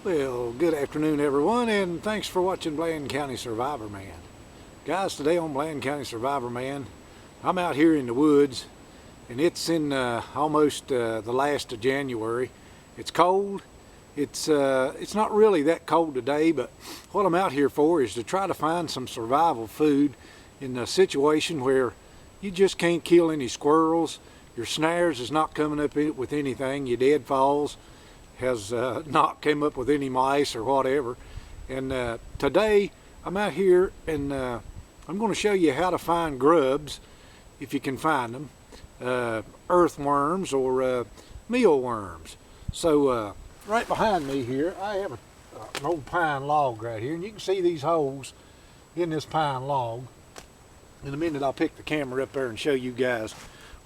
Well, good afternoon everyone, and thanks for watching Bland County Survivor Man. Guys, today on Bland County Survivor Man, I'm out here in the woods, and it's in almost the last of January. It's cold. It's not really that cold today, but what I'm out here for is to try to find some survival food in a situation where you just can't kill any squirrels. Your snares is not coming up with anything. Your deadfalls has not come up with any mice or whatever. And today I'm out here, and I'm going to show you how to find grubs if you can find them, earthworms or mealworms. So right behind me here I have an old pine log right here, and you can see these holes in this pine log. In a minute I'll pick the camera up there and show you guys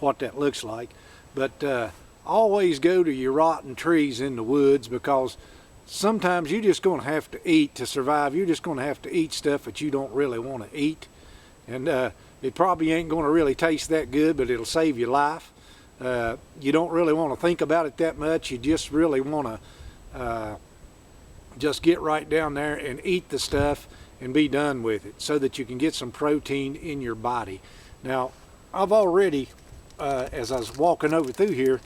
what that looks like. But always go to your rotten trees in the woods, because sometimes you're just going to have to eat to survive. You're just going to have to eat stuff that you don't really want to eat, and it probably ain't going to really taste that good, but it'll save your life. You don't really want to think about it that much. You just really want to just get right down there and eat the stuff and be done with it, so that you can get some protein in your body. Now, I've already as I was walking over through here,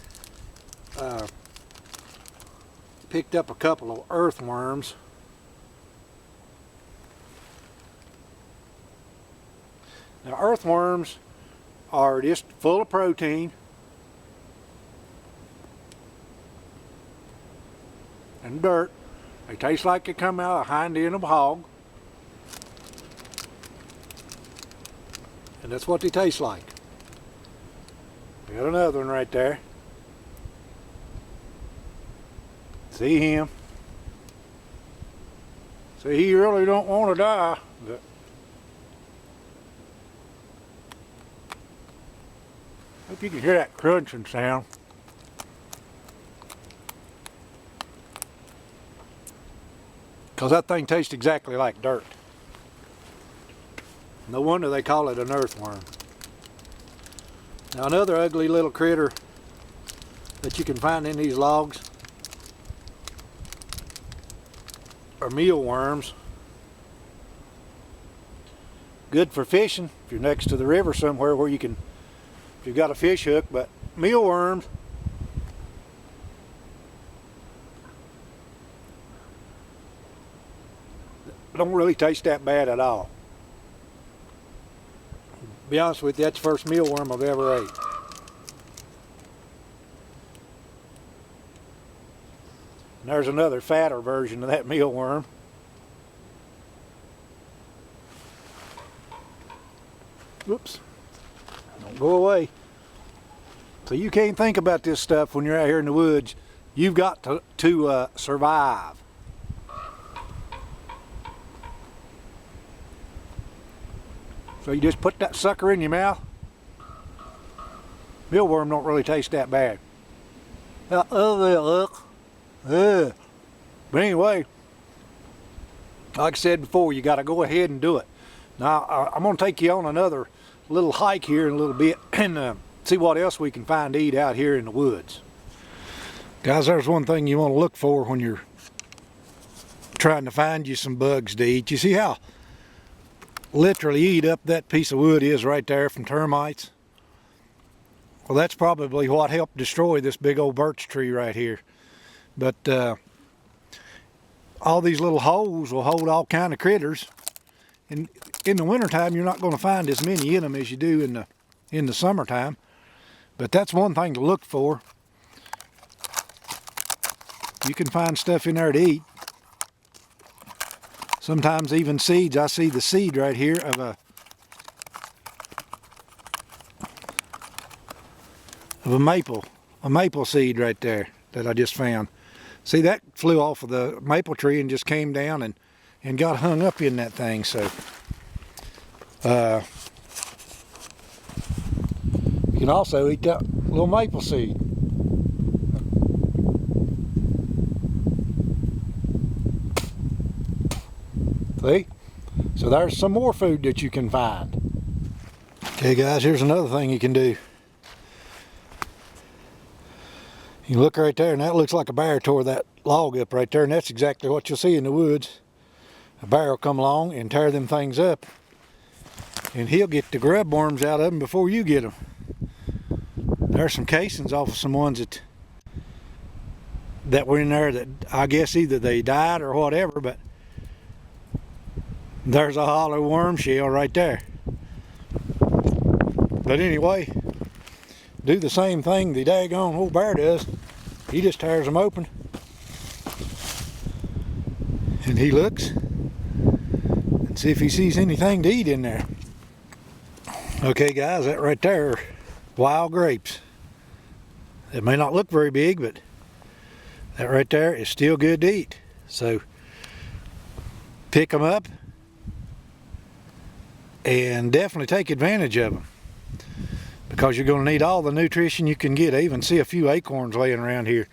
picked up a couple of earthworms. Now, earthworms are just full of protein and dirt. They taste like they come out of the hind end of a hog, and that's what they taste like. I got another one right there. See him? See, he really don't want to die. But hope you can hear that crunching sound. Because that thing tastes exactly like dirt. No wonder they call it an earthworm. Now, another ugly little critter that you can find in these logs are mealworms. Good for fishing if you're next to the river somewhere where you can, if you've got a fish hook. But mealworms don't really taste that bad at all. To be honest with you, that's the first mealworm I've ever ate. And there's another fatter version of that mealworm. Whoops. Don't go away. So you can't think about this stuff when you're out here in the woods. You've got to survive. So you just put that sucker in your mouth. Mealworm don't really taste that bad. But anyway, like I said before, you got to go ahead and do it. Now, I'm going to take you on another little hike here in a little bit, and see what else we can find to eat out here in the woods. Guys, there's one thing you want to look for when you're trying to find you some bugs to eat. You see how literally eat up that piece of wood is right there from termites? Well, that's probably what helped destroy this big old birch tree right here. But all these little holes will hold all kind of critters, and in the wintertime you're not going to find as many in them as you do in the summertime. But that's one thing to look for. You can find stuff in there to eat. Sometimes even seeds. I see the seed right here of a maple seed right there that I just found. See, that flew off of the maple tree and just came down and got hung up in that thing. So you can also eat that little maple seed. See? So there's some more food that you can find. Okay guys, here's another thing you can do. You look right there, and that looks like a bear tore that log up right there, and that's exactly what you'll see in the woods. A bear will come along and tear them things up, and he'll get the grub worms out of them before you get them. There's some casings off of some ones that were in there that I guess either they died or whatever, but there's a hollow worm shell right there. But anyway, do the same thing the daggone old bear does. He just tears them open, and he looks and see if he sees anything to eat in there. Okay guys, that right there are wild grapes. It may not look very big, but that right there is still good to eat. So pick them up and definitely take advantage of them, because you're going to need all the nutrition you can get. I even see a few acorns laying around here.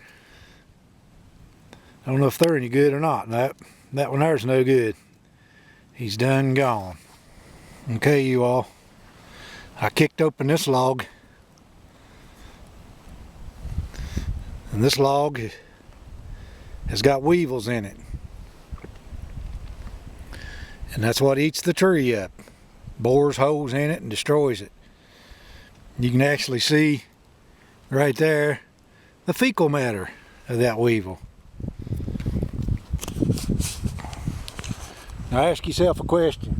I don't know if they're any good or not. That one there's no good. He's done gone. Okay, you all. I kicked open this log, and this log has got weevils in it, and that's what eats the tree up. Bores holes in it and destroys it. You can actually see right there the fecal matter of that weevil. Now ask yourself a question.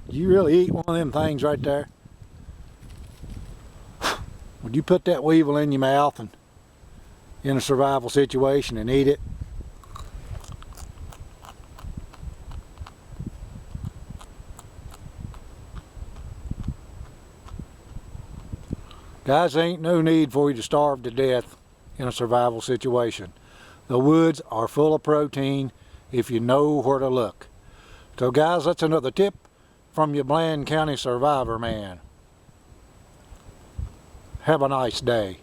Do you really eat one of them things right there? Would you put that weevil in your mouth and in a survival situation and eat it? Guys, there ain't no need for you to starve to death in a survival situation. The woods are full of protein if you know where to look. So guys, that's another tip from your Bland County Survivor Man. Have a nice day.